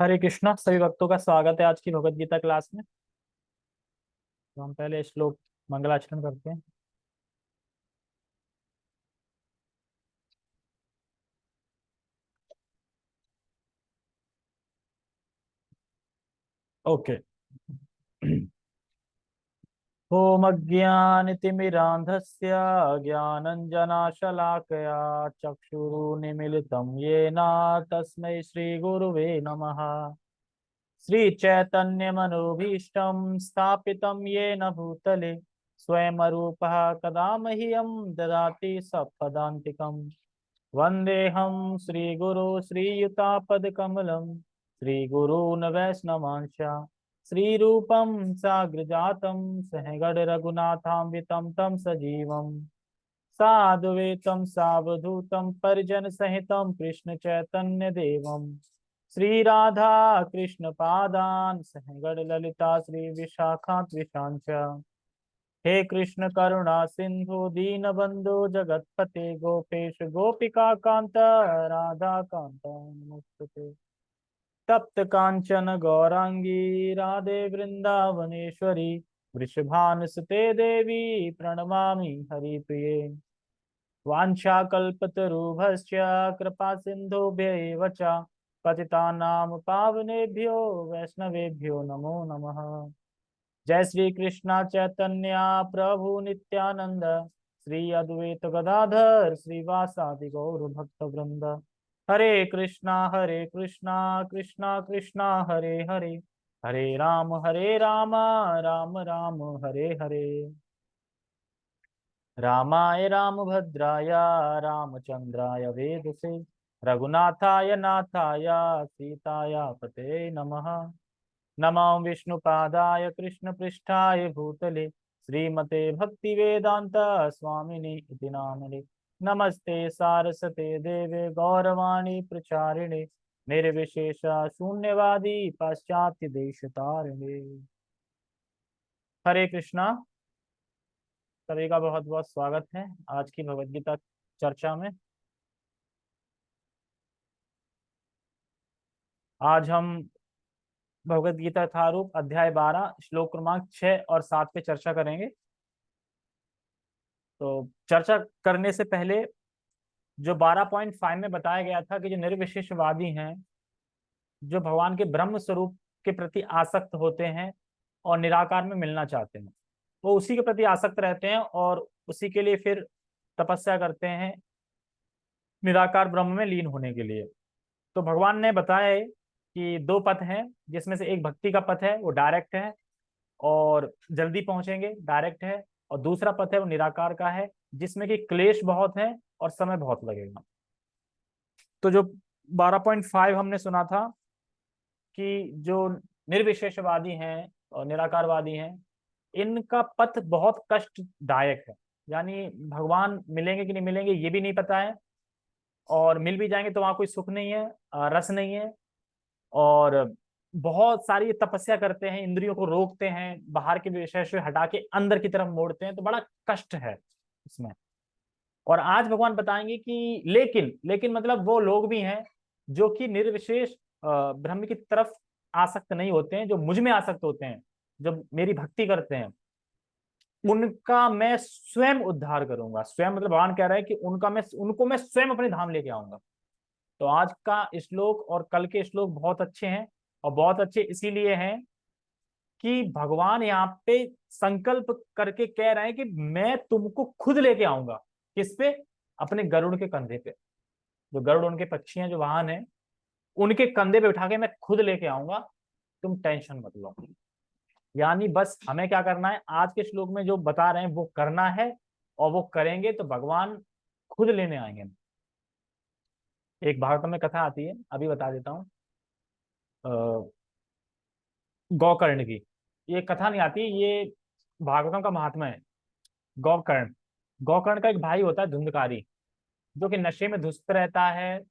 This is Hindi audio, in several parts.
हरे कृष्णा। सभी भक्तों का स्वागत है आज की भगवत गीता क्लास में। तो हम पहले श्लोक मंगलाचरण करते हैं। ओके। ओम अज्ञानतिमिरान्धस्य ज्ञानञ्जनाशलाकया चक्षुरुन्मीलितं येन तस्मै श्रीगुरुवे नमः। श्रीचैतन्यमनोभीष्टं स्थापितं येन भूतले स्वयं रूपः कदा मह्यं ददाति सपदान्तिकम्। वन्देऽहं श्रीगुरो श्रीयुतापदकमलं श्रीगुरून् वैष्णवांश्च श्रीरूपं साग्रजातं सहगणरघुनाथान्वितं तं सजीवम् साद्वैतं सावधूतं परिजनसहितं कृष्णचैतन्यदेवं श्रीराधा कृष्णपादान् सहगणललिता श्रीविशाखान्वितान् च। हे कृष्ण करुणा सिंधु दीनबंधु जगतपते गोपेश गोपिका कांत राधा कांत नमोस्तुते। तप्त कांचन गौरांगी राधे वृंदावनेश्वरी वृषभानुसुते देवी प्रणमामि हरिप्रिये। वाञ्छाकल्पतरुभ्यश्च कृपा सिन्धुभ्यैव च पतितानां पावनेभ्यो वैष्णवेभ्यो नमो नमः। जय श्री कृष्णा चैतन्य प्रभु नित्यानंद श्री अद्वैत गदाधर श्रीवासादि गौर भक्त वृंद। हरे कृष्णा कृष्णा कृष्णा हरे हरे हरे राम राम राम हरे हरे। रामाय रामभद्राय रामचंद्राय वेदसे रघुनाथाय नाथाय सीताय पते नमः। नमो विष्णुपादाय कृष्णपृष्ठाय भूतले श्रीमते भक्तिवेदांत स्वामिने इति नामने। नमस्ते सारस्वते देवे गौरवाणी प्रचारिणे निर्विशेष शून्यवादी पाश्चात्य देश तारिणे। हरे कृष्णा। सभी का बहुत बहुत स्वागत है आज की भगवद गीता चर्चा में। आज हम भगवद गीता यथारूप अध्याय 12 श्लोक क्रमांक 6 और 7 पे चर्चा करेंगे। तो चर्चा करने से पहले जो 12.5 में बताया गया था कि जो निर्विशेषवादी हैं, जो भगवान के ब्रह्म स्वरूप के प्रति आसक्त होते हैं और निराकार में मिलना चाहते हैं, वो उसी के प्रति आसक्त रहते हैं और उसी के लिए फिर तपस्या करते हैं निराकार ब्रह्म में लीन होने के लिए। तो भगवान ने बताया है कि दो पथ हैं, जिसमें से एक भक्ति का पथ है, वो डायरेक्ट है और जल्दी पहुंचेंगे, डायरेक्ट है। और दूसरा पथ है वो निराकार का है, जिसमें कि क्लेश बहुत है और समय बहुत लगेगा। तो जो 12.5 हमने सुना था कि जो निर्विशेषवादी हैं और निराकारवादी हैं, इनका पथ बहुत कष्टदायक है। यानी भगवान मिलेंगे कि नहीं मिलेंगे ये भी नहीं पता है, और मिल भी जाएंगे तो वहां कोई सुख नहीं है, रस नहीं है। और बहुत सारी तपस्या करते हैं, इंद्रियों को रोकते हैं, बाहर के विषय से हटा के अंदर की तरफ मोड़ते हैं, तो बड़ा कष्ट है इसमें। और आज भगवान बताएंगे कि लेकिन लेकिन मतलब वो लोग भी हैं जो कि निर्विशेष ब्रह्म की तरफ आसक्त नहीं होते हैं, जो मुझ में आसक्त होते हैं, जो मेरी भक्ति करते हैं, उनका मैं स्वयं उद्धार करूंगा। स्वयं मतलब भगवान कह रहा है कि उनको मैं स्वयं अपने धाम लेके आऊंगा। तो आज का श्लोक और कल के श्लोक बहुत अच्छे हैं, और बहुत अच्छे इसीलिए हैं कि भगवान यहाँ पे संकल्प करके कह रहे हैं कि मैं तुमको खुद लेके आऊंगा। किस पे? अपने गरुड़ के कंधे पे। जो गरुड़ उनके पक्षी हैं, जो वाहन है, उनके कंधे पे उठा के मैं खुद लेके आऊंगा, तुम टेंशन मत लो। यानी बस हमें क्या करना है, आज के श्लोक में जो बता रहे हैं वो करना है, और वो करेंगे तो भगवान खुद लेने आएंगे। एक भागवत में कथा आती है, अभी बता देता हूँ। गौकर्ण की ये कथा नहीं आती, ये भागवतम का महात्मा है। गौकर्ण गौकर्ण का एक भाई होता है धुंधकारी, जो कि नशे में धुस्त रहता है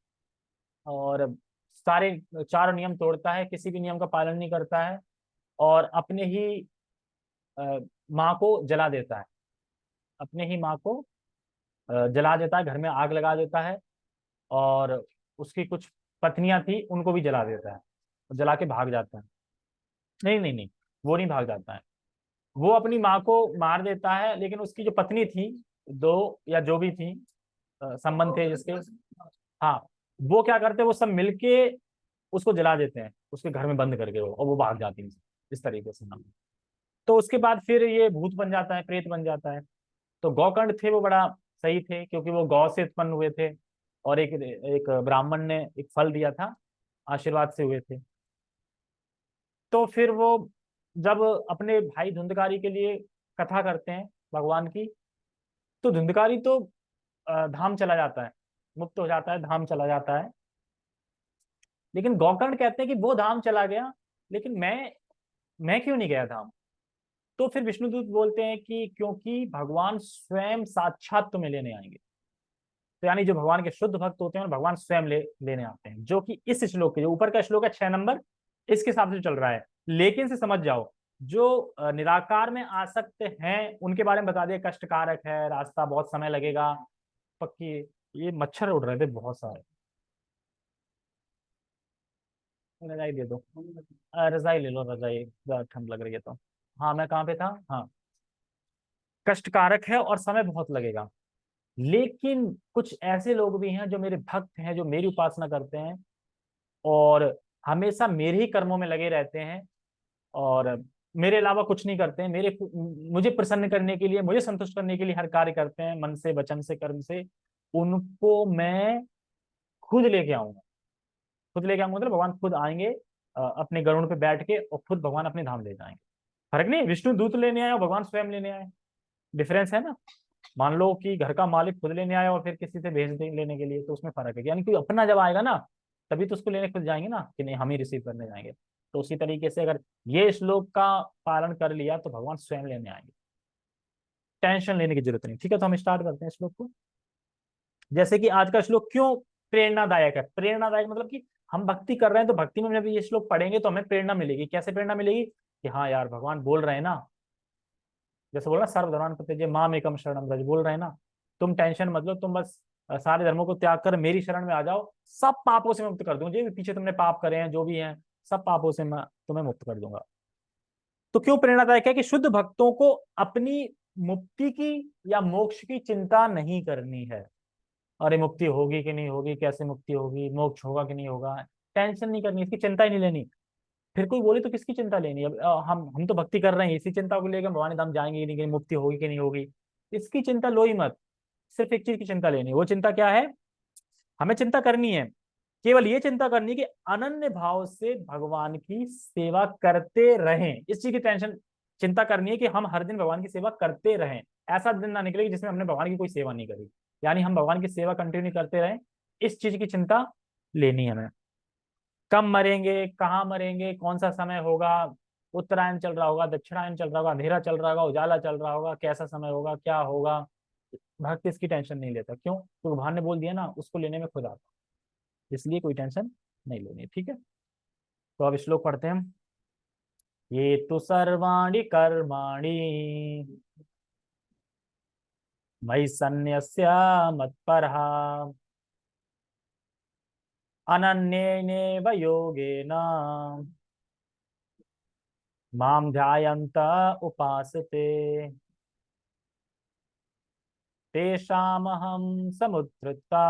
और सारे चारों नियम तोड़ता है, किसी भी नियम का पालन नहीं करता है, और अपने ही माँ को जला देता है। अपने ही माँ को जला देता है, घर में आग लगा देता है, और उसकी कुछ पत्नियां थी उनको भी जला देता है। जला के भाग जाता है। नहीं नहीं नहीं, वो नहीं भाग जाता है। वो अपनी माँ को मार देता है, लेकिन उसकी जो पत्नी थी, दो या जो भी थी, संबंध थे जिसके, हाँ, वो क्या करते हैं, वो सब मिलके उसको जला देते हैं, उसके घर में बंद करके वो, और वो भाग जाती है इस तरीके से। हाँ। तो उसके बाद फिर ये भूत बन जाता है, प्रेत बन जाता है। तो गौकर्ण थे वो बड़ा सही थे, क्योंकि वो गौ से उत्पन्न हुए थे, और एक एक ब्राह्मण ने एक फल दिया था, आशीर्वाद से हुए थे। तो फिर वो जब अपने भाई धुंधकारी के लिए कथा करते हैं भगवान की, तो धुंधकारी तो धाम चला जाता है, मुक्त हो जाता है, धाम चला जाता है। लेकिन गौकर्ण कहते हैं कि वो धाम चला गया, लेकिन मैं क्यों नहीं गया धाम? तो फिर विष्णुदूत बोलते हैं कि क्योंकि भगवान स्वयं साक्षात तुम्हें लेने आएंगे। तो यानी जो भगवान के शुद्ध भक्त होते हैं, भगवान स्वयं लेने आते हैं, जो कि इस श्लोक के, जो ऊपर का श्लोक है 6 नंबर, इसके हिसाब से चल रहा है। लेकिन से समझ जाओ, जो निराकार में आसक्त हैं उनके बारे में बता दिया, कष्टकारक है, रास्ता बहुत समय लगेगा, पक्की। ये मच्छर उड़ रहे थे बहुत सारे, रजाई दे दो। रजाई ले लो, रजाई ज्यादा ठंड लग रही है तो। हाँ, मैं कहाँ पे था? हाँ, कष्टकारक है और समय बहुत लगेगा। लेकिन कुछ ऐसे लोग भी हैं जो मेरे भक्त हैं, जो मेरी उपासना करते हैं, और हमेशा मेरे ही कर्मों में लगे रहते हैं, और मेरे अलावा कुछ नहीं करते हैं, मुझे प्रसन्न करने के लिए, मुझे संतुष्ट करने के लिए हर कार्य करते हैं, मन से, वचन से, कर्म से। उनको मैं खुद लेके आऊंगा। खुद लेके आऊंगा मतलब भगवान खुद आएंगे, अपने गरुड़ पे बैठ के, और खुद भगवान अपने धाम ले जाएंगे। फर्क नहीं, विष्णु दूत लेने आए और भगवान स्वयं लेने आए, डिफरेंस है ना। मान लो कि घर का मालिक खुद लेने आया और फिर किसी से भेज दे लेने के लिए, तो उसमें फर्क है। यानी कोई अपना जब आएगा ना, तभी तो उसको लेने खुद जाएंगे ना, कि नहीं हम ही रिसीव करने जाएंगे। तो उसी तरीके से अगर ये श्लोक का पालन कर लिया, तो भगवान स्वयं लेने आएंगे, टेंशन लेने की जरूरत नहीं। ठीक है, तो हम स्टार्ट करते हैं श्लोक को। जैसे कि आज का श्लोक क्यों प्रेरणादायक है? प्रेरणादायक मतलब कि हम भक्ति कर रहे हैं, तो भक्ति में जब ये श्लोक पढ़ेंगे तो हमें प्रेरणा मिलेगी। कैसे प्रेरणा मिलेगी? कि हाँ यार, भगवान बोल रहे हैं ना, जैसे बोला सर्वधर्मान् प्रत्यज्य माम एकम शरणम व्रज, बोल रहे हैं ना, तुम टेंशन मत लो, तुम बस सारे धर्मों को त्याग कर मेरी शरण में आ जाओ, सब पापों से मैं मुक्त कर दूंगा, जो भी पीछे तुमने पाप करे हैं, जो भी हैं, सब पापों से मैं तुम्हें मुक्त कर दूंगा। तो क्यों प्रेरणादायक है? कि शुद्ध भक्तों को अपनी मुक्ति की या मोक्ष की चिंता नहीं करनी है। अरे मुक्ति होगी कि नहीं होगी, कैसे मुक्ति होगी, मोक्ष होगा कि नहीं होगा, टेंशन नहीं करनी, इसकी चिंता ही नहीं लेनी। फिर कोई बोले तो किसकी चिंता लेनी? अब हम तो भक्ति कर रहे हैं, इसी चिंता को लेकर भगवान धाम जाएंगे कि नहीं, कहीं मुक्ति होगी कि नहीं होगी, इसकी चिंता लो ही मत। सिर्फ एक चीज की चिंता लेनी है। वो चिंता क्या है? हमें चिंता करनी है, केवल ये चिंता करनी है कि अनन्य भाव से भगवान की सेवा करते रहें। इस चीज की टेंशन, चिंता करनी है कि हम हर दिन भगवान की सेवा करते रहें। ऐसा दिन ना निकले कि जिसमें हमने भगवान की कोई सेवा नहीं करी, यानी हम भगवान की सेवा कंटिन्यू करते रहें। इस चीज की चिंता लेनी है हमें। कब मरेंगे, कहाँ मरेंगे, कौन सा समय होगा, उत्तरायण चल रहा होगा, दक्षिणायन चल रहा होगा, अंधेरा चल रहा होगा, उजाला चल रहा होगा, कैसा समय होगा, क्या होगा, भक्त इसकी टेंशन नहीं लेता। क्यों? तो भगवान ने बोल दिया ना, उसको लेने में खुद आता, इसलिए कोई टेंशन नहीं लेनी है। ठीक है, तो अब श्लोक पढ़ते हैं हम। ये तो सर्वाणि कर्माणि मयि सन्न्यस्य मत्परः अनन्येनैव योगेन मां ध्यायन्त उपासते तेषामहं समुद्धृता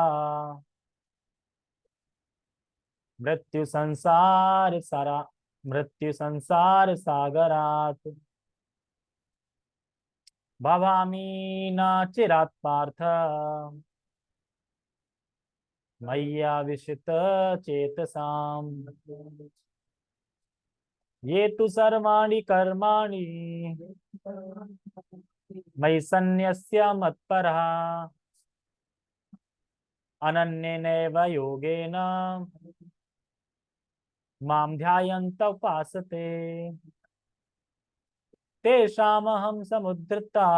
मृत्यु संसार सारा मृत्यु संसार सागरात् भवामि न चिरात् पार्थ मय्याविशित चेतसाम्। ये तु सर्वाणि कर्माणि मयि सन्न्यस्य मत्परः अनन्येनैव योगेन मां ध्यायन्त उपासते तेषामहं समुद्धृता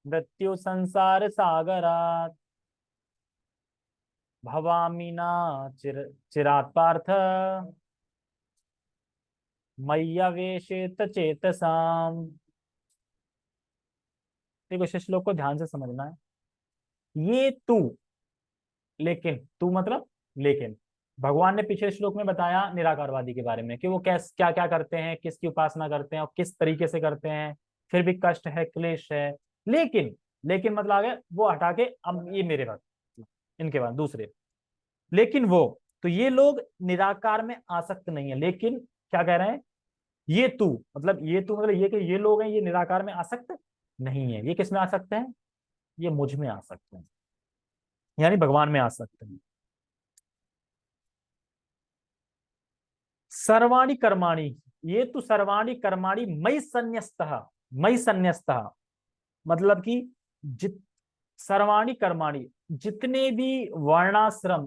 मृत्यु संसार सागरात् भवामि न चिरात् पार्थ मय्यावेशित चेतसाम्। देखो, इस श्लोक को ध्यान से समझना है। ये तू, लेकिन, तू मतलब लेकिन, भगवान ने पिछले श्लोक में बताया निराकारवादी के बारे में कि वो कैस क्या क्या करते हैं, किसकी उपासना करते हैं और किस तरीके से करते हैं, फिर भी कष्ट है, क्लेश है। लेकिन लेकिन मतलब आगे वो हटा के अब ये मेरे भक्त, इनके बाद दूसरे, लेकिन वो, तो ये लोग निराकार में आसक्त नहीं है, लेकिन क्या कह रहे हैं, ये ये कि ये लोग हैं, ये निराकार में आसक्त नहीं है, ये किस में आसक्त हैं, ये मुझ में आसक्त हैं, यानी भगवान में आसक्त हैं। सर्वाणि कर्माणि, ये तो सर्वाणि कर्माणि मयि संन्यस्तः, मयि संन्यस्तः, मतलब कि जित सर्वाणि कर्माणि, जितने भी वर्णाश्रम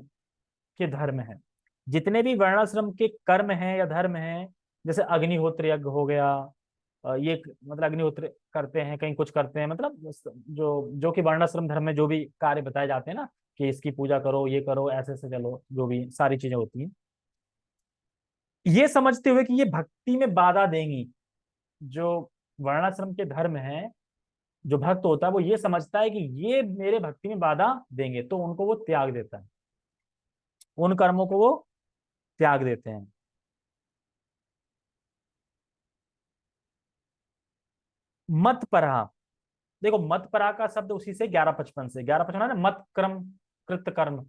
के धर्म हैं, जितने भी वर्णाश्रम के कर्म हैं या धर्म हैं, जैसे अग्निहोत्र यज्ञ हो गया, ये मतलब अग्निहोत्र करते हैं, कहीं कुछ करते हैं, मतलब जो जो कि वर्णाश्रम धर्म में जो भी कार्य बताए जाते हैं ना, कि इसकी पूजा करो, ये करो, ऐसे ऐसे चलो, जो भी सारी चीजें होती हैं, ये समझते हुए कि ये भक्ति में बाधा देंगी, जो वर्णाश्रम के धर्म हैं, जो भक्त होता है वो ये समझता है कि ये मेरे भक्ति में बाधा देंगे, तो उनको वो त्याग देता है, उन कर्मों को वो त्याग देते हैं। मत परा, देखो मत परा का शब्द उसी से 1155 से, 1155 है ना, मत कर्म कृत कर्म,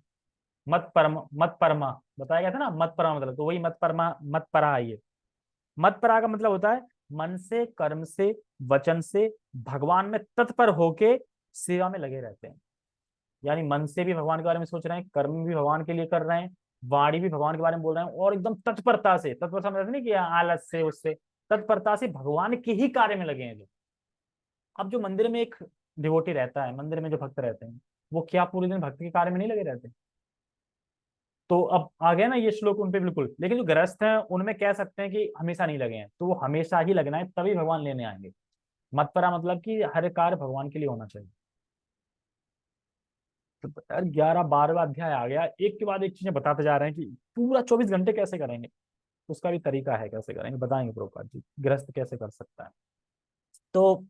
मत परम, मत परमा बताया गया था ना, मत परमा मतलब, तो वही मत परमा, मत परा है ये। मत परा का मतलब होता है मन से, कर्म से, वचन से भगवान में तत्पर होके सेवा में लगे रहते हैं, यानी मन से भी भगवान के बारे में सोच रहे हैं, कर्म भी भगवान के लिए कर रहे हैं, वाणी भी भगवान के बारे में बोल रहे हैं, और एकदम तत्परता से, तत्परता मतलब नहीं किया आलस से, उससे तत्परता से भगवान के ही कार्य में लगे हैं जो। अब जो मंदिर में एक डिवोटी रहता है, मंदिर में जो भक्त रहते हैं, वो क्या पूरे दिन भक्ति के कार्य में नहीं लगे रहते? तो अब आ गया ना ये श्लोक उन पे बिल्कुल, लेकिन जो गृहस्थ हैं उनमें कह सकते हैं कि हमेशा नहीं लगे हैं, तो वो हमेशा ही लगना है, तभी भगवान लेने आएंगे। मत परा मतलब कि हर कार्य भगवान के लिए होना चाहिए। तो यार 11 12वां अध्याय आ गया, एक के बाद एक चीजें बताते जा रहे हैं कि पूरा 24 घंटे कैसे करेंगे, उसका भी तरीका है, कैसे करेंगे बताएंगे प्रभुपाद जी, गृहस्थ कैसे कर सकता है। तो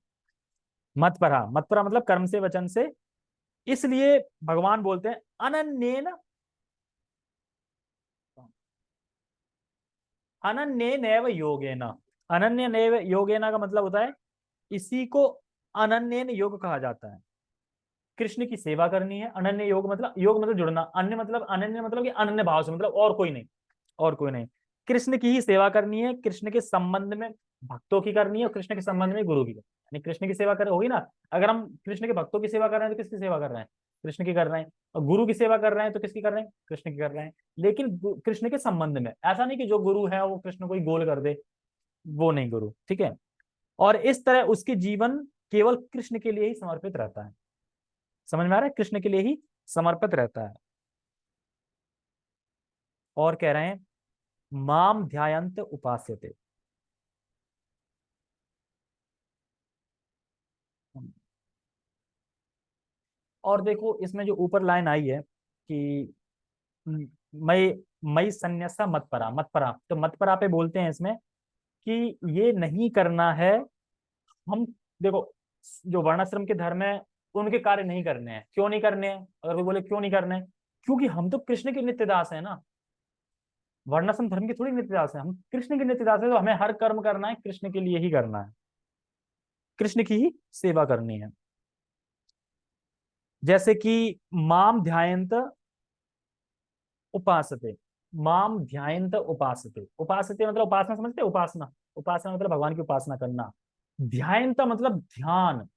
मत परा मतलब कर्म से, वचन से, इसलिए भगवान बोलते हैं अनन्येन, अनन्य नैव योगेन, अनन्य नैव योगेन का मतलब होता है, इसी को अनन्य योग कहा जाता है। कृष्ण की सेवा करनी है, अनन्य योग मतलब, योग मतलब जुड़ना, अन्य मतलब, अनन्य मतलब कि अनन्य भाव से, मतलब और कोई नहीं, और कोई नहीं, कृष्ण की ही सेवा करनी है, कृष्ण के संबंध में भक्तों की करनी है, और कृष्ण के संबंध में गुरु की करनी है। यानी कृष्ण की सेवा कर होगी ना, अगर हम कृष्ण के भक्तों की सेवा कर रहे हैं तो किसकी सेवा कर रहे हैं, कृष्ण की कर रहे हैं, और गुरु की सेवा कर रहे हैं तो किसकी कर रहे हैं, कृष्ण की कर रहे हैं, लेकिन कृष्ण के संबंध में, ऐसा नहीं कि जो गुरु है वो कृष्ण को ही गोल कर दे, वो नहीं गुरु, ठीक है। और इस तरह उसके जीवन केवल कृष्ण के लिए ही समर्पित रहता है, समझ में आ रहा है, कृष्ण के लिए ही समर्पित रहता है। और कह रहे हैं माम ध्यायंत उपास्यते, और देखो इसमें जो ऊपर लाइन आई है कि मई मई संन्यासा मत परा, मत परा, तो मत परा पे बोलते हैं इसमें कि ये नहीं करना है, हम देखो जो वर्णाश्रम के धर्म है उनके कार्य नहीं करने हैं, क्यों नहीं करने हैं, अगर कोई बोले क्यों नहीं करने हैं, क्योंकि हम तो कृष्ण के नित्य दास है ना, वर्णाश्रम धर्म के थोड़ी नित्य दास है, हम कृष्ण के नित्य दास है, तो हमें हर कर्म करना है कृष्ण के लिए ही करना है, कृष्ण की ही सेवा करनी है। जैसे कि माम ध्यायंत उपासते, माम ध्यायंत उपासते, उपासते मतलब उपासना, समझते उपासना, उपासना मतलब भगवान की उपासना करना, ध्यायंत मतलब ध्यान,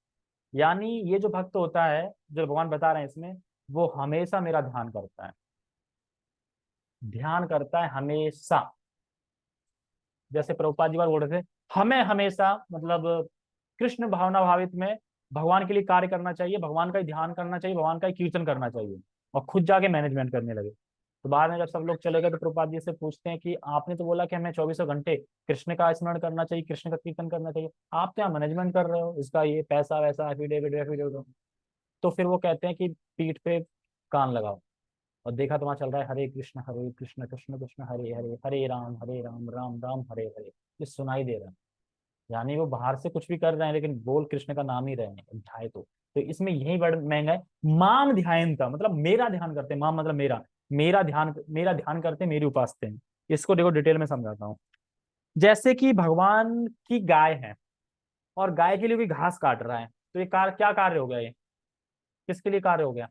यानी ये जो भक्त होता है, जो भगवान बता रहे हैं इसमें, वो हमेशा मेरा ध्यान करता है, ध्यान करता है हमेशा। जैसे प्रभुपाद जी बार बोल रहे थे, हमें हमेशा मतलब कृष्ण भावना भावित में भगवान के लिए कार्य करना चाहिए, भगवान का ही ध्यान करना चाहिए, भगवान का ही कीर्तन करना चाहिए, और खुद जाके मैनेजमेंट करने लगे। तो बाद में जब सब लोग चले गए तो प्रभुपाद जी से पूछते हैं कि आपने तो बोला कि हमें 24 घंटे कृष्ण का स्मरण करना चाहिए, कृष्ण का कीर्तन करना चाहिए, आप क्या मैनेजमेंट कर रहे हो इसका, ये पैसा वैसा एफिडेविट एफिडेविट। तो फिर वो कहते हैं कि पीठ पे कान लगाओ और देखा तो वहां चल रहा है हरे कृष्ण कृष्ण कृष्ण हरे हरे, हरे राम राम राम हरे हरे, ये सुनाई दे रहा है, यानी वो बाहर से कुछ भी कर रहे हैं लेकिन बोल कृष्ण का नाम ही रहे हैं ध्याय तो इसमें यही वर्ड महंगा है, माम ध्यान था मतलब मेरा ध्यान करते हैं, माम मतलब मेरा, मेरा ध्यान करते हैं, मेरी उपासते हैं। इसको देखो डिटेल में समझाता हूँ। जैसे कि भगवान की गाय है और गाय के लिए कोई घास काट रहा है, तो ये क्या कार्य हो गया, ये किसके लिए कार्य हो गया?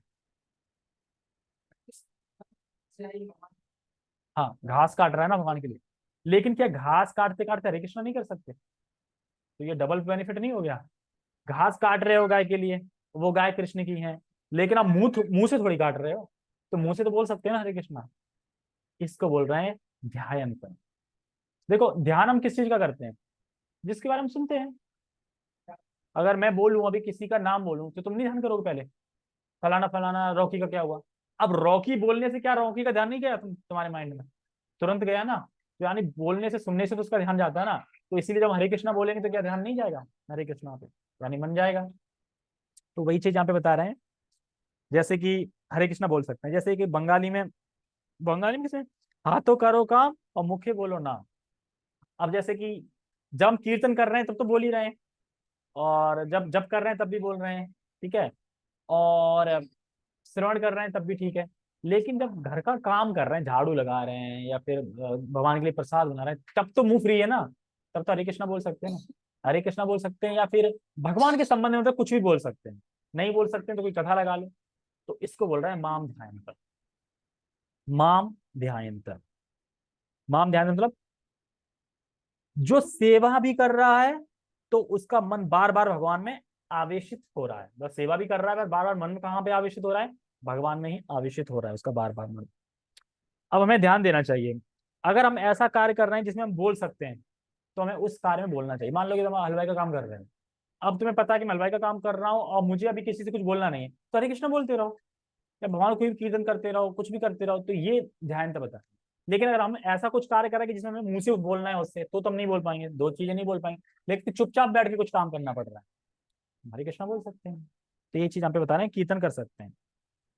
हाँ, घास काट रहा है ना भगवान के लिए। लेकिन क्या घास काटते काटते हरे कृष्णा नहीं कर सकते? तो ये डबल बेनिफिट नहीं हो गया? घास काट रहे हो गाय के लिए, वो गाय कृष्ण की है, लेकिन आप मुंह से थोड़ी काट रहे हो, तो मुंह से तो बोल सकते हैं ना हरे कृष्णा। इसको बोल रहे हैं ध्यान कर। देखो ध्यान हम किस चीज का करते हैं? जिसके बारे में सुनते हैं। अगर मैं बोलूं अभी किसी का नाम बोलूं तो तुम नहीं ध्यान करोगे पहले, फलाना फलाना रॉकी का क्या हुआ? अब रॉकी बोलने से क्या रॉकी का ध्यान नहीं गया तुम्हारे माइंड में? तुरंत गया ना। तो यानी बोलने से सुनने से तो उसका ध्यान जाता है ना। तो इसीलिए जब हरे कृष्णा बोलेंगे तो क्या ध्यान नहीं जाएगा हरे कृष्णा पे? यानी मन जाएगा। तो वही चीज यहाँ पे बता रहे हैं। जैसे कि हरे कृष्णा बोल सकते हैं, जैसे कि बंगाली में कैसे, हाथों करो काम और मुखे बोलो ना। अब जैसे कि जब हम कीर्तन कर रहे हैं तब तो बोल ही रहे हैं, और जब जब कर रहे हैं तब भी बोल रहे हैं, ठीक है, और श्रवण कर रहे हैं तब भी ठीक है। लेकिन जब घर का काम कर रहे हैं, झाड़ू लगा रहे हैं या फिर भगवान के लिए प्रसाद बना रहे हैं, तब तो मुंह फ्री है ना। तब तो हरे कृष्णा बोल सकते हैं ना। हरे कृष्णा बोल सकते हैं या फिर भगवान के संबंध में तो कुछ भी बोल सकते हैं। नहीं बोल सकते हैं तो कोई कथा लगा लो। तो इसको बोल रहा है माम ध्यान। माम ध्यायंत। माम ध्यान मतलब जो सेवा भी कर रहा है तो उसका मन बार बार भगवान में आवेशित हो रहा है। बस सेवा भी कर रहा है, बार बार मन कहाँ पे आवेशित हो रहा है? भगवान में ही आवेशित हो रहा है उसका बार बार मन। अब हमें ध्यान देना चाहिए, अगर हम ऐसा कार्य कर रहे हैं जिसमें हम बोल सकते हैं, तो हमें उस कार्य में बोलना चाहिए। मान लो कि तुम हलवाई का काम कर रहे हैं, अब तुम्हें पता है कि मैं हलवाई का काम कर रहा हूँ और मुझे अभी किसी से कुछ बोलना नहीं है, तो हरे कृष्ण बोलते रहो या भगवान को भी कीर्तन करते रहो, कुछ भी करते रहो, तो ये ध्यान तो बता। लेकिन अगर हम ऐसा कुछ कार्य करेंगे जिसमें हमें मुंह से बोलना है उससे, तो हम नहीं बोल पाएंगे, दो चीजें नहीं बोल पाएंगे। लेकिन चुपचाप बैठ के कुछ काम करना पड़ रहा है, हरे कृष्णा बोल सकते हैं। तो ये चीज यहाँ पे बता रहे हैं, कीर्तन कर सकते हैं।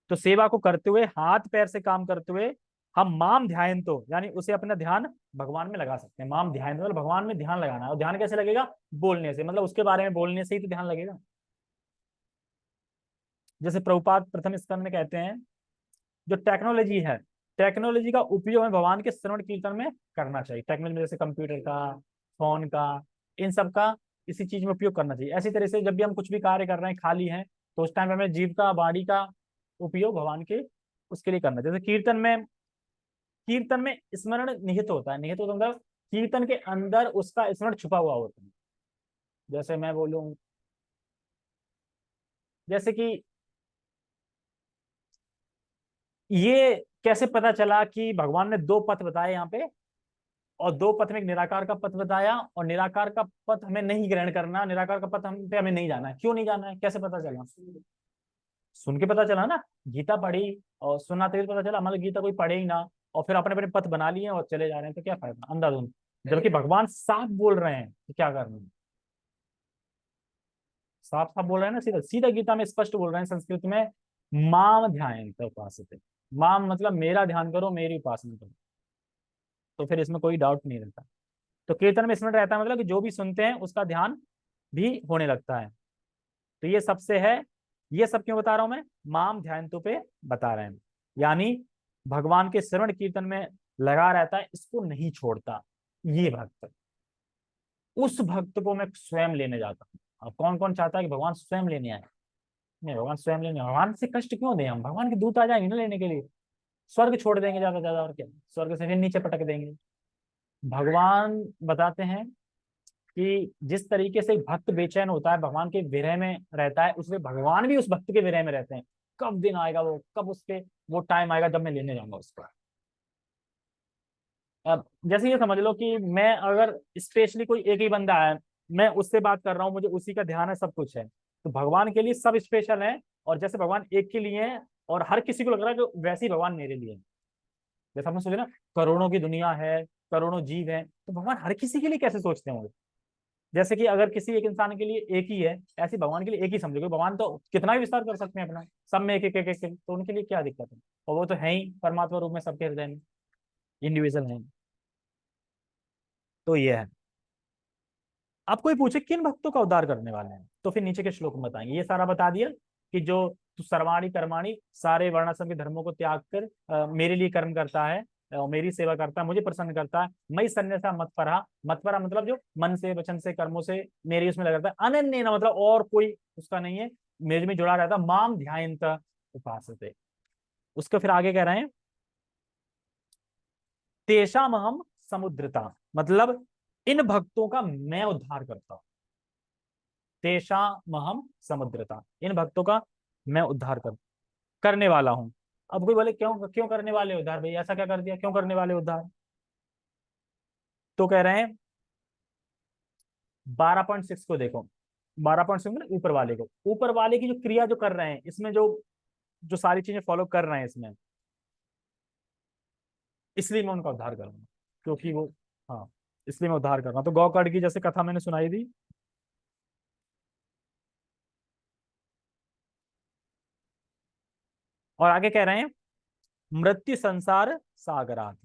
तो सेवा को करते हुए, हाथ पैर से काम करते हुए हम माम ध्यान, तो यानी उसे अपना ध्यान भगवान में लगा सकते हैं। माम ध्यान मतलब भगवान में ध्यान लगाना है। और ध्यान कैसे लगेगा? बोलने से, मतलब उसके बारे में बोलने से ही तो ध्यान लगेगा। जैसे प्रभुपाद प्रथम स्कंद में कहते हैं, जो टेक्नोलॉजी है, टेक्नोलॉजी का उपयोग हमें भगवान के श्रवण कीर्तन में करना चाहिए। टेक्नोलॉजी जैसे कंप्यूटर का, फोन का, इन सब का इसी चीज में उपयोग करना चाहिए। ऐसी तरह से जब भी हम कुछ भी कार्य कर रहे हैं, खाली हैं, तो उस टाइम हमें जीव का, वाणी का उपयोग भगवान के उसके लिए करना। जैसे कीर्तन में स्मरण निहित होता है। निहित होता मतलब कीर्तन के अंदर उसका स्मरण छुपा हुआ होता है। जैसे मैं बोलूं, जैसे कि ये कैसे पता चला कि भगवान ने दो पथ बताए यहाँ पे, और दो पथ में एक निराकार का पथ बताया, और निराकार का पथ हमें नहीं ग्रहण करना, निराकार का पथ हम पे हमें नहीं जाना है। क्यों नहीं जाना है, कैसे पता चला? सुन के पता चला ना। गीता पढ़ी और सुना तभी पता चला। मतलब गीता कोई पढ़े ही ना और फिर अपने अपने पथ बना लिए और चले जा रहे हैं, तो क्या फायदा अंधाधुंध? जबकि भगवान साफ बोल रहे हैं कि क्या करना है। साफ साफ बोल रहे हैं ना, सीधा सीधा गीता में स्पष्ट बोल रहे हैं संस्कृत में, माम ध्यान उपासते। माम मतलब मेरा ध्यान करो, मेरी उपासना करो। तो फिर इसमें कोई डाउट नहीं रहता। तो कीर्तन में इसमें रहता है मतलब कि जो भी सुनते हैं उसका ध्यान भी होने लगता है। तो ये सबसे है। ये सब क्यों बता रहा हूं मैं? माम ध्यान तो पे बता रहे हैं, यानी भगवान के श्रवण कीर्तन में लगा रहता है, इसको नहीं छोड़ता ये भक्त। उस भक्त को मैं स्वयं लेने जाता हूँ। अब कौन कौन चाहता है कि भगवान स्वयं लेने आए? नहीं, भगवान स्वयं लेने, भगवान से कष्ट क्यों दें हम? भगवान के दूत आ जाएंगे ना लेने के लिए। स्वर्ग छोड़ देंगे ज्यादा से ज्यादा, और क्या, स्वर्ग से फिर नीचे पटक देंगे। भगवान बताते हैं कि जिस तरीके से एक भक्त बेचैन होता है, भगवान के विरह में रहता है, उसमें भगवान भी उस भक्त के विरह में रहते हैं। कब दिन आएगा वो, कब उसके वो टाइम आएगा जब मैं लेने जाऊंगा उसको। अब जैसे ये समझ लो कि मैं अगर स्पेशली कोई एक ही बंदा है, मैं उससे बात कर रहा हूँ, मुझे उसी का ध्यान है, सब कुछ है, तो भगवान के लिए सब स्पेशल है। और जैसे भगवान एक के लिए है और हर किसी को लग रहा है कि वैसे ही भगवान मेरे लिए है। जैसा आपने सोचे ना, करोड़ों की दुनिया है, करोड़ों जीव है, तो भगवान हर किसी के लिए कैसे सोचते होंगे? जैसे कि अगर किसी एक इंसान के लिए एक ही है, ऐसे भगवान के लिए एक ही समझो। भगवान तो कितना भी विस्तार कर सकते हैं अपना, सब में एक एक एक, एक, एक, तो उनके लिए क्या दिक्कत है? और वो तो है ही परमात्मा रूप में सबके हृदय में, इंडिविजुअल है। तो ये है। अब कोई पूछे किन भक्तों का उद्धार करने वाले हैं, तो फिर नीचे के श्लोक में बताएंगे। ये सारा बता दिया कि जो तू सर्वाणी कर्माणी सारे वर्णाश्रम के धर्मों को त्याग कर मेरे लिए कर्म करता है और मेरी सेवा करता है, मुझे प्रसन्न करता है। मई सन्यासा मत्परा, मत्परा मतलब जो मन से वचन से कर्मों से मेरी उसमें लगा रहता है। अनन्य ना मतलब और कोई उसका नहीं है, मेरे में जुड़ा रहता, माम ध्यायन्त उपासते। उसको फिर आगे कह रहे हैं तेषाम हम समुद्रता, मतलब इन भक्तों का मैं उद्धार करता हूं। तेषाम हम समुद्रता, इन भक्तों का मैं उद्धार करने वाला हूं। अब कोई बोले क्यों क्यों करने वाले उद्धार, भाई ऐसा क्या कर दिया, क्यों करने वाले उद्धार? तो कह रहे हैं 12.6 को देखो, 12.6 में ऊपर वाले को, ऊपर वाले की जो क्रिया जो कर रहे हैं इसमें, जो जो सारी चीजें फॉलो कर रहे हैं इसमें, इसलिए मैं उनका उद्धार करूंगा, क्योंकि वो, हाँ, इसलिए मैं उद्धार कर रहा हूँ। तो गौकर्ण की जैसे कथा मैंने सुनाई दी। और आगे कह रहे हैं मृत्यु संसार सागरात,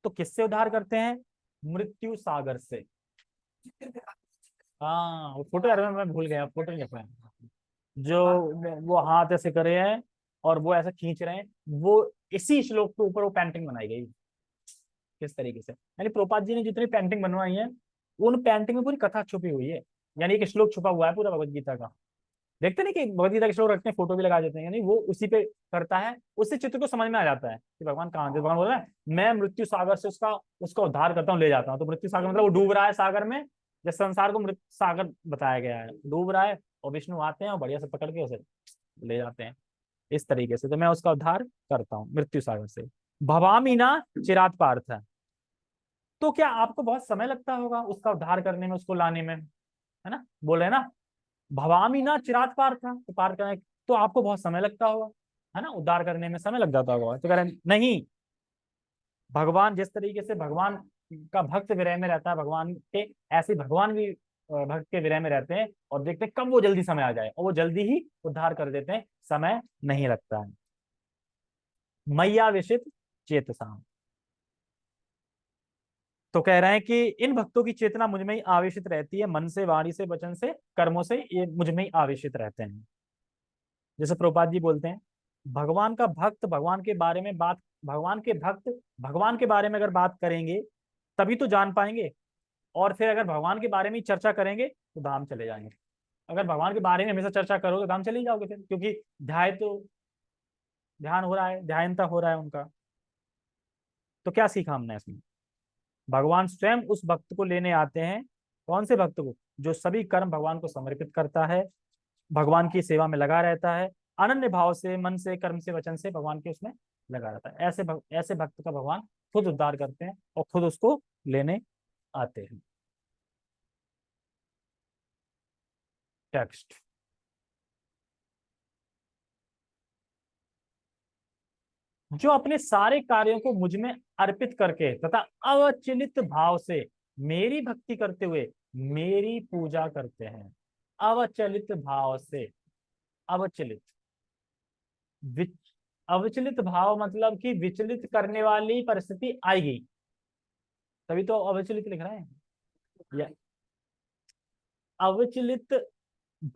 तो किससे उद्धार करते हैं? मृत्यु सागर से। हाँ वो फोटो यार मैं भूल गया, फोटो नहीं पाया। जो वो हाथ ऐसे करे हैं और वो ऐसा खींच रहे हैं, वो इसी श्लोक के ऊपर वो पेंटिंग बनाई गई। किस तरीके से, यानी प्रभुपाद जी ने जितनी पेंटिंग बनवाई है, उन पेंटिंग में पूरी कथा छुपी हुई है, यानी एक श्लोक छुपा हुआ है पूरा भगवत गीता का। देखते नहीं कि भगवत गीता के श्लोक रखते हैं, फोटो भी लगा देते हैं, यानी वो उसी पे करता है, उससे चित्र को समझ में आ जाता है कि भगवान कहाँ थे। भगवान बोल रहे हैं मैं मृत्यु सागर से उसका उसका उद्धार करता हूँ, ले जाता हूँ। तो मृत्यु सागर मतलब वो डूब रहा है सागर में, जैसे संसार को मृत्यु सागर बताया गया है, डूब रहा है, और विष्णु आते हैं और बढ़िया से पकड़ के उसे ले जाते हैं। इस तरीके से तो मैं उसका उद्धार करता हूँ मृत्यु सागर से। भवामीना चिरात पार्थ है, तो क्या आपको बहुत समय लगता होगा उसका उद्धार करने में, उसको लाने में, है ना, बोले ना भवामी ना चिरात पार था, तो पार करने तो आपको बहुत समय लगता होगा, है ना, उद्धार करने में समय लग जाता होगा। तो कह रहे हैं, नहीं, भगवान जिस तरीके से भगवान का भक्त विरह में रहता है भगवान के, ऐसे भगवान भी भक्त के विरह में रहते हैं और देखते हैं कब वो जल्दी समय आ जाए, और वो जल्दी ही उद्धार कर देते हैं, समय नहीं लगता है। मैया विशित चेतसा, तो कह रहे हैं कि इन भक्तों की चेतना मुझ में ही आवेशित रहती है, मन से, वाणी से, वचन से, कर्मों से, ये मुझ में ही आवेशित रहते हैं। जैसे प्रभुपाद जी बोलते हैं भगवान का भक्त भगवान के बारे में बात, भगवान के भक्त भगवान के बारे में अगर बात करेंगे तभी तो जान पाएंगे, और फिर अगर भगवान के बारे में ही चर्चा करेंगे तो धाम चले जाएंगे। अगर भगवान के बारे में हमेशा चर्चा करोगे तो धाम चले ही जाओगे फिर, क्योंकि ध्यान हो रहा है, ध्यानता हो रहा है उनका। तो क्या सीखा हमने इसमें? भगवान स्वयं उस भक्त को लेने आते हैं, कौन से भक्त को? जो सभी कर्म भगवान को समर्पित करता है, भगवान की सेवा में लगा रहता है, अनन्य भाव से, मन से, कर्म से, वचन से भगवान के उसमें लगा रहता है। ऐसे भक्त का भगवान खुद उद्धार करते हैं और खुद उसको लेने आते हैं। टेक्स्ट, जो अपने सारे कार्यों को मुझ में अर्पित करके तथा अवचलित भाव से मेरी भक्ति करते हुए मेरी पूजा करते हैं। अवचलित भाव से, अवचलित, विच, अविचलित भाव मतलब कि विचलित करने वाली परिस्थिति आएगी, तभी तो अविचलित लिख रहे हैं। या अविचलित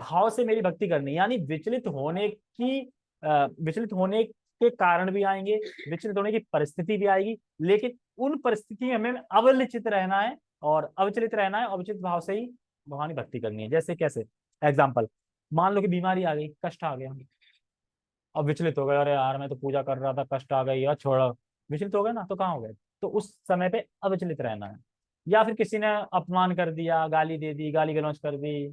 भाव से मेरी भक्ति करनी, यानी विचलित होने की विचलित होने के कारण भी आएंगे, विचलित होने की परिस्थिति भी आएगी, लेकिन उन परिस्थिति में हमें अवलिचित रहना है और अविचलित रहना है, अविचलित भाव से ही भगवान की भक्ति करनी है। जैसे कैसे? एग्जाम्पल, मान लो कि बीमारी आ गई, कष्ट आ गया, अब विचलित हो गए, अरे यार मैं तो पूजा कर रहा था, कष्ट आ गई यार, छोड़ो, विचलित हो गए ना, तो कहाँ हो गए? तो उस समय पे अविचलित रहना है। या फिर किसी ने अपमान कर दिया, गाली दे दी, गाली गलौज कर दी,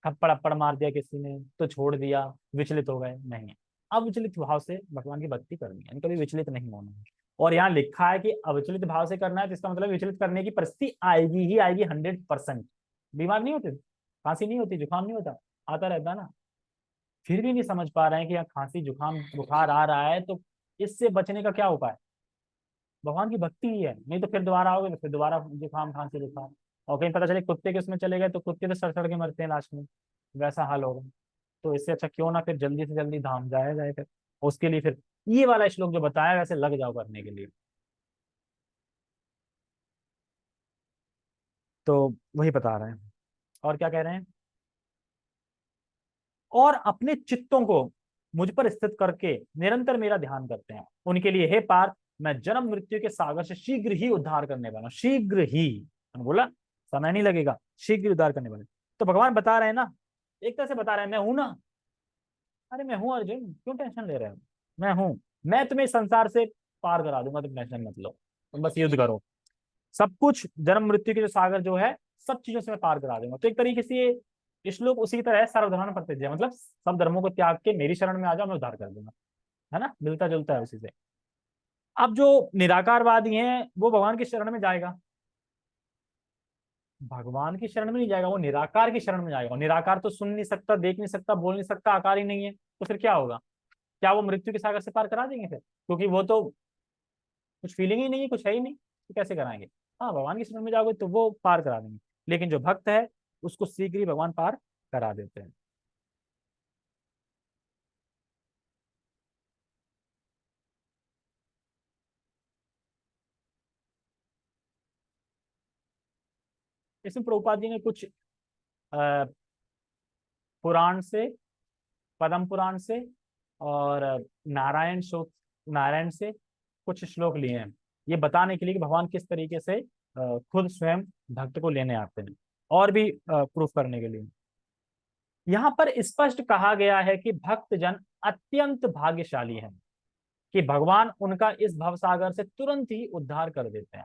थप्पड़ अप्पड़ मार दिया किसी ने, तो छोड़ दिया, विचलित हो गए? नहीं, अविचलित भाव से भगवान की भक्ति करनी है, यानी कभी विचलित नहीं होना है। और यहाँ लिखा है कि अविचलित भाव से करना है, तो इसका मतलब विचलित करने की परिस्थिति आएगी ही आएगी 100%। बीमार नहीं होते, खांसी नहीं होती, जुकाम नहीं होता, आता रहता ना, फिर भी नहीं समझ पा रहे हैं कि यहाँ खांसी जुकाम बुखार आ रहा है, तो इससे बचने का क्या उपाय? भगवान की भक्ति ही है, नहीं तो फिर दोबारा आओगे तो फिर दोबारा जुकाम खांसी बुखार, और कहीं पता चले कुत्ते के उसमें चले गए तो कुत्ते तो सड़ सड़ के मरते हैं लास्ट में, वैसा हाल होगा। तो इससे अच्छा क्यों ना फिर जल्दी से जल्दी धाम जाया जाए फिर, उसके लिए फिर ये वाला श्लोक जो बताया वैसे लग जाओ करने के लिए। तो वही बता रहे हैं। और क्या कह रहे हैं? और अपने चित्तों को मुझ पर स्थित करके निरंतर मेरा ध्यान करते हैं, उनके लिए हे पार्थ, मैं जन्म मृत्यु के सागर से शीघ्र ही उद्धार करने वाला हूं। शीघ्र ही, मैंने बोला समय नहीं लगेगा, शीघ्र उद्धार करने वाले। तो भगवान बता रहे हैं ना, एक तरह से बता रहे हैं मैं हूं ना, अरे मैं हूं अर्जुन, क्यों टेंशन ले रहे हो, मैं हूं, मैं तुम्हें इस संसार से पार करा दूंगा, तुम टेंशन मत लो, तुम बस युद्ध करो। सब कुछ जन्म मृत्यु के जो सागर जो है, सब चीजों से मैं पार करा दूंगा। तो एक तरीके से ये श्लोक उसी की तरह है, सर्वधर्म परित्यज्य, मतलब सब धर्मों को त्याग के मेरी शरण में आ जाओ, मैं उद्धार कर दूंगा, है ना, मिलता जुलता है उसी से। अब जो निराकारवादी हैं वो भगवान की शरण में जाएगा, भगवान की शरण में नहीं जाएगा, वो निराकार की शरण में जाएगा। निराकार तो सुन नहीं सकता, देख नहीं सकता, बोल नहीं सकता, आकार ही नहीं है, तो फिर क्या होगा? क्या वो मृत्यु के सागर से पार करा देंगे फिर? क्योंकि वो तो कुछ फीलिंग ही नहीं है, कुछ है ही नहीं, तो कैसे कराएंगे? हाँ, भगवान की शरण में जाओगे तो वो पार करा देंगे, लेकिन जो भक्त है उसको शीघ्र ही भगवान पार करा देते हैं। इसमें प्रभुपाद जी ने कुछ अ, पुराण से, पद्म पुराण से और नारायण से कुछ श्लोक लिए हैं, ये बताने के लिए कि भगवान किस तरीके से खुद स्वयं भक्त को लेने आते हैं, और भी प्रूफ करने के लिए। यहाँ पर स्पष्ट कहा गया है कि भक्त जन अत्यंत भाग्यशाली हैं कि भगवान उनका इस भवसागर से तुरंत ही उद्धार कर देते हैं।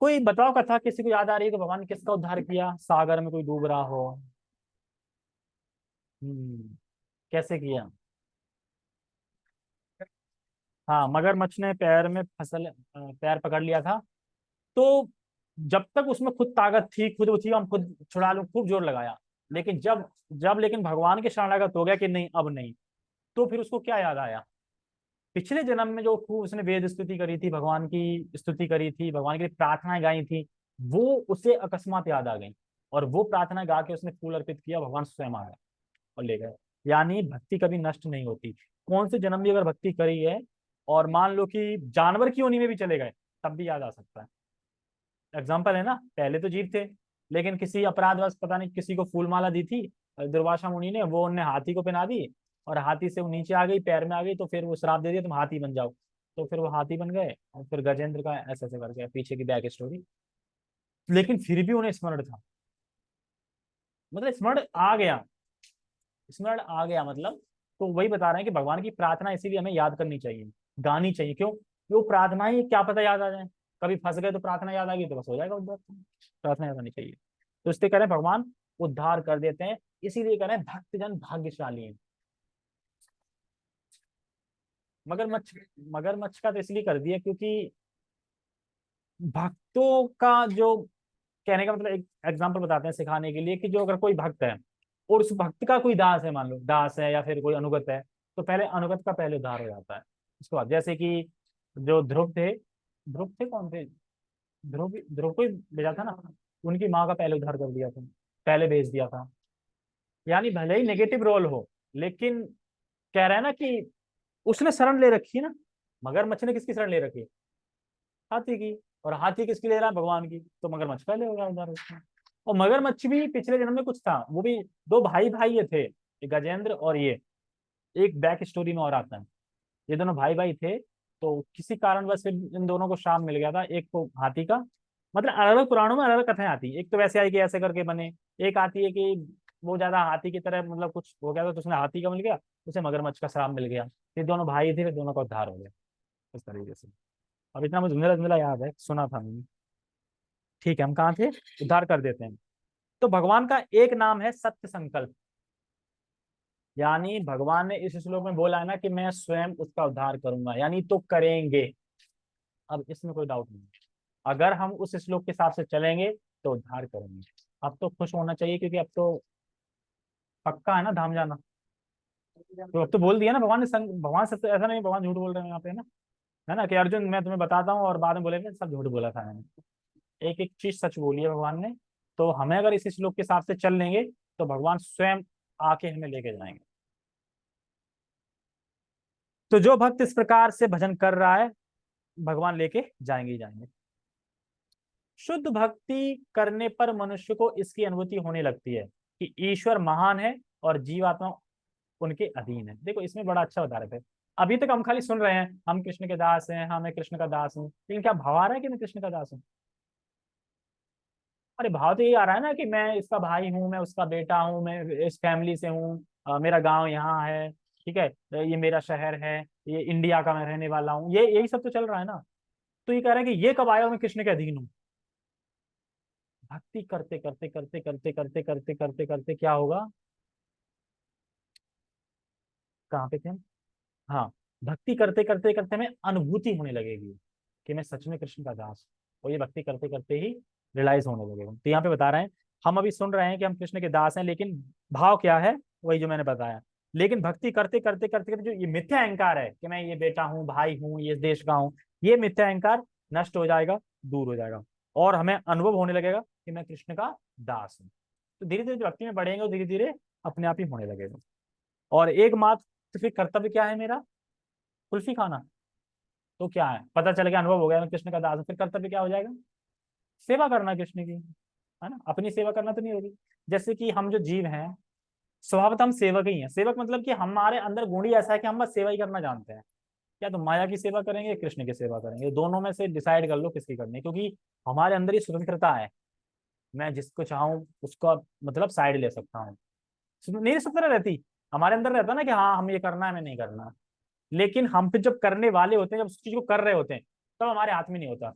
कोई बताओ कथा, किसी को याद आ रही है कि भगवान ने किसका उद्धार किया, सागर में कोई डूब रहा हो? कैसे किया? हाँ, मगरमच्छ ने पैर में पैर पकड़ लिया था, तो जब तक उसमें खुद ताकत थी, खुद वो थी, हम खुद छुड़ा लो, खूब जोर लगाया, लेकिन जब जब लेकिन भगवान के शरणागत हो गया कि नहीं अब नहीं, तो फिर उसको क्या याद आया? पिछले जन्म में जो खूब उसने वेद स्तुति करी थी, भगवान की स्तुति करी थी, भगवान के लिए प्रार्थनाएं गाई थी, वो उसे अकस्मात याद आ गई, और वो प्रार्थना गा के उसने फूल अर्पित किया, भगवान स्वयं आ गए और ले गए। यानी भक्ति कभी नष्ट नहीं होती। कौन से जन्म भी अगर भक्ति करी है, और मान लो कि जानवर की योनि में भी चले गए, तब भी याद आ सकता है। एग्जाम्पल है ना, पहले तो जीव थे, लेकिन किसी अपराधवश पता नहीं किसी को फूल माला दी थी दुर्वासा मुनि ने, वो उन्हें हाथी को पहना दी, और हाथी से वो नीचे आ गई, पैर में आ गई, तो फिर वो श्राप दे दिया तुम हाथी बन जाओ, तो फिर वो हाथी बन गए, और फिर गजेंद्र का ऐसे ऐसे करके पीछे की बैक स्टोरी, लेकिन फिर भी उन्हें स्मरण था, मतलब स्मरण आ गया मतलब। तो वही बता रहे हैं कि भगवान की प्रार्थना इसीलिए हमें याद करनी चाहिए, गानी चाहिए, क्यों? वो प्रार्थना ही क्या पता याद आ जाए, कभी फंस गए तो प्रार्थना याद आ गई तो बस हो जाएगा उद्धार। प्रार्थना याद आनी चाहिए, तो इसलिए कह रहे हैं भगवान उद्धार कर देते हैं, इसीलिए कह रहे हैं भक्तजन भाग्यशाली हैं। मगरमच्छ मगरमच्छ का तो इसलिए कर दिया क्योंकि भक्तों का जो, कहने का मतलब एक एग्जाम्पल बताते हैं सिखाने के लिए, कि जो अगर कोई भक्त है और उस भक्त का कोई दास है, मान लो दास है या फिर कोई अनुगत है, तो पहले अनुगत का पहले उद्धार हो जाता है। उसके बाद जैसे कि जो ध्रुव थे कौन थे, ध्रुव को ही भेजा था ना, उनकी माँ का पहले उद्धार कर दिया था, पहले भेज दिया था। यानी भले ही नेगेटिव रोल हो, लेकिन कह रहे हैं ना कि उसने शरण ले रखी है ना, मगरमच्छ ने किसकी शरण ले रखी? हाथी की। और हाथी किसकी ले रहा है? भगवान की, तो मगरमच्छ पहले हो गया उद्धार उसका। और मगरमच्छ भी पिछले जन्म में कुछ था, वो भी दो भाई भाई ये थे, ये गजेंद्र और ये, एक बैक स्टोरी में और आता है, ये दोनों भाई भाई थे, तो किसी कारणवश फिर इन दोनों को शाप मिल गया था, एक को हाथी का, मतलब अलग अलग पुराणों में अलग अलग कथाएं आती हैं, एक तो वैसे आई कि ऐसे करके बने, एक आती है कि वो ज्यादा हाथी की तरह मतलब कुछ हो गया था, तो उसने हाथी का मिल गया, उसे मगरमच्छ का श्राप मिल गया, फिर दोनों भाई थे, फिर दोनों का उद्धार हो गया इस तरीके से। अब इतना मुझे धुंधला धुंधला याद है, सुना था मैंने। ठीक है, हम कहाँ थे? उद्धार कर देते हैं। तो भगवान का एक नाम है सत्य संकल्प, यानी भगवान ने इस श्लोक में बोला है ना कि मैं स्वयं उसका उद्धार करूंगा, यानी तो करेंगे, अब इसमें कोई डाउट नहीं है। अगर हम उस श्लोक के हिसाब से चलेंगे तो उद्धार करेंगे। अब तो खुश होना चाहिए, क्योंकि अब तो पक्का है ना धाम जाना, तो अब तो बोल दिया ना भगवान ने, भगवान सत्य, ऐसा नहीं भगवान झूठ बोल रहे हैं यहाँ पे ना, है ना, कि अर्जुन मैं तुम्हें बताता हूँ और बाद में बोलेंगे सब झूठ बोला था मैंने, एक एक चीज सच बोली है भगवान ने। तो हमें अगर इसी श्लोक के हिसाब से चल लेंगे तो भगवान स्वयं आके हमें लेके जाएंगे। तो जो भक्त इस प्रकार से भजन कर रहा है, भगवान लेके जाएंगे ही जाएंगे। शुद्ध भक्ति करने पर मनुष्य को इसकी अनुभूति होने लगती है कि ईश्वर महान है और जीवात्मा उनके अधीन है। देखो इसमें बड़ा अच्छा बता रहे थे। अभी तक हम खाली सुन रहे हैं, हम कृष्ण के दास हैं, हाँ मैं कृष्ण का दास हूँ, लेकिन क्या भाव आ रहा है कि मैं कृष्ण का दास हूँ? अरे भाव तो यही आ रहा है ना कि मैं इसका भाई हूँ, मैं उसका बेटा हूँ, मैं इस फैमिली से हूँ, मेरा गांव यहाँ है, ठीक है, ये मेरा शहर है, ये इंडिया का मैं रहने वाला हूँ, ये यही सब तो चल रहा है ना। तो ये कह रहा है कि ये कब आया, मैं कृष्ण के अधीन हूँ। भक्ति करते करते करते करते करते करते करते करते क्या होगा, कहाँ पे थे हम? हाँ, भक्ति करते करते करते हमें अनुभूति होने लगेगी कि मैं सच में कृष्ण का दास हूँ, और ये भक्ति करते करते ही रियलाइज होने लगेगा। तो यहाँ पे बता रहे हैं, हम अभी सुन रहे हैं कि हम कृष्ण के दास हैं, लेकिन भाव क्या है, वही जो मैंने बताया। लेकिन भक्ति करते करते करते करते जो ये मिथ्या अहंकार है कि मैं ये बेटा हूँ, भाई हूँ, ये देश का हूँ, ये मिथ्या अहंकार नष्ट हो जाएगा, दूर हो जाएगा, और हमें अनुभव होने लगेगा कि मैं कृष्ण का दास हूँ। तो धीरे धीरे भक्ति में बढ़ेंगे और धीरे धीरे अपने आप ही होने लगेगा। और एकमात्र फिर कर्तव्य क्या है मेरा, कुल्फी खाना। तो क्या है, पता चल गया, अनुभव हो गया मैं कृष्ण का दास हूं, फिर कर्तव्य क्या हो जाएगा, सेवा करना कृष्ण की, है ना, अपनी सेवा करना तो नहीं होगी। जैसे कि हम जो जीव हैं, स्वभावतः हम सेवक ही हैं। सेवक मतलब कि हमारे अंदर गुण ही ऐसा है कि हम बस सेवा ही करना जानते हैं। क्या तो माया की सेवा करेंगे, कृष्ण की सेवा करेंगे, दोनों में से डिसाइड कर लो किसकी करनी है, क्योंकि हमारे अंदर ही स्वतंत्रता है। मैं जिसको चाहूँ उसका मतलब साइड ले सकता हूँ, मेरी स्वतंत्रता रहती, हमारे अंदर रहता ना कि हाँ हम ये करना है, मैं नहीं करना। लेकिन हम फिर जब करने वाले होते हैं, जब उस चीज को कर रहे होते हैं, तब हमारे हाथ में नहीं होता।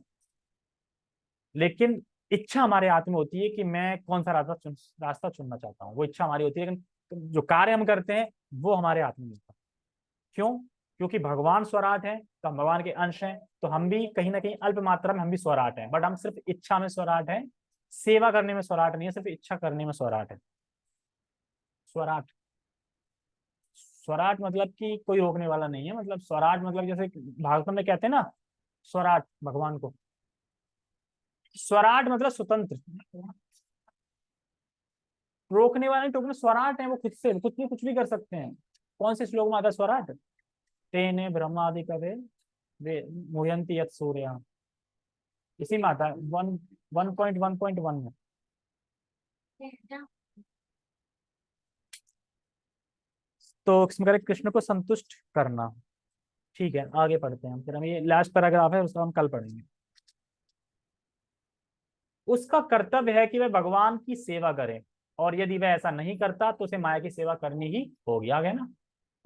लेकिन इच्छा हमारे हाथ में होती है कि मैं कौन सा रास्ता चुनना चाहता हूँ, वो इच्छा हमारी होती है। लेकिन जो कार्य हम करते हैं वो हमारे हाथ में नहीं होता। क्यों? क्योंकि भगवान स्वराट है, तो हम भगवान के अंश हैं, तो हम भी कहीं ना कहीं अल्प मात्रा में हम भी स्वराट हैं, बट हम सिर्फ इच्छा में स्वराट है, सेवा करने में स्वराट नहीं है, सिर्फ इच्छा करने में स्वराट है। स्वराट, स्वराट मतलब कि कोई रोकने वाला नहीं है, मतलब स्वराट मतलब जैसे भागवत में कहते हैं ना, स्वराट भगवान को, स्वराट मतलब स्वतंत्र, रोकने वाले टोकने, स्वराट है, वो खुद से कुछ भी कर सकते हैं। कौन से श्लोक में आता है स्वराट, तेने ब्रह्मादि कवे वे मुह्यंति यत् सूर्य, इसी में आता है 1.1.1 में। तो इसमें करें कृष्ण को संतुष्ट करना। ठीक है, आगे पढ़ते हैं, फिर हम ये लास्ट पैराग्राफ है, उसको हम कल पढ़ेंगे। उसका कर्तव्य है कि वह भगवान की सेवा करे, और यदि वह ऐसा नहीं करता तो उसे माया की सेवा करनी ही होगी। आ गया ना,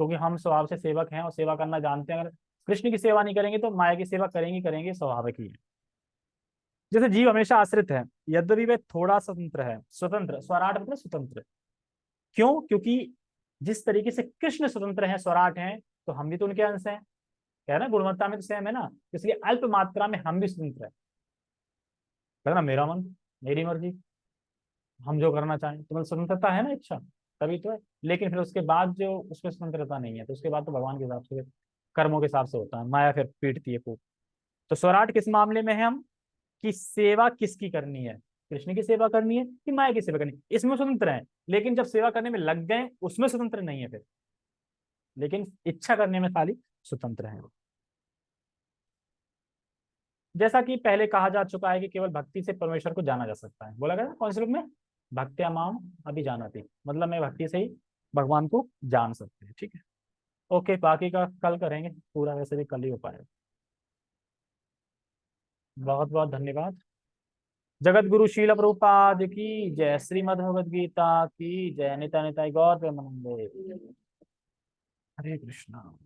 क्योंकि हम स्वभाव से सेवक हैं और सेवा करना जानते हैं। अगर कृष्ण की सेवा नहीं करेंगे तो माया की सेवा करेंगे करेंगे, स्वाभाविक ही है। जैसे जीव हमेशा आश्रित है, यद्यपि वह थोड़ा स्वतंत्र है, स्वतंत्र, स्वराट मतलब स्वतंत्र। क्यों? क्योंकि जिस तरीके से कृष्ण स्वतंत्र है, स्वराट हैं, तो हम भी तो उनके अंश हैं, कह रहे ना, गुणवत्ता में तो सेम है ना, इसलिए अल्प मात्रा में हम भी स्वतंत्र है। कहना मेरा मन, मेरी मर्जी, हम जो करना चाहें, तो मतलब स्वतंत्रता है ना, इच्छा, तभी तो है। लेकिन फिर उसके बाद जो उसमें स्वतंत्रता नहीं है, तो उसके बाद तो भगवान के हिसाब से, कर्मों के हिसाब से होता है, माया फिर पीटती है खूब। तो स्वराट किस मामले में है हम, कि सेवा किसकी करनी है, कृष्ण की सेवा करनी है कि माया की सेवा करनी है, इसमें स्वतंत्र है। लेकिन जब सेवा करने में लग गए, उसमें स्वतंत्र नहीं है फिर, लेकिन इच्छा करने में खाली स्वतंत्र है। जैसा कि पहले कहा जा चुका है कि केवल भक्ति से परमेश्वर को जाना जा सकता है, बोला गया कौन से रूप में, भक्त्या माम अभिजानाति, मतलब मैं भक्ति से ही भगवान को जान सकते हैं। ठीक है, ओके, बाकी का कल करेंगे, पूरा वैसे भी कल ही हो पाएगा। बहुत बहुत धन्यवाद। जगत गुरु शील प्रभुपाद की जय, श्रीमद् भगवद गीता की जय, निताय निताय गौर प्रेमानंदे, हरे कृष्णा।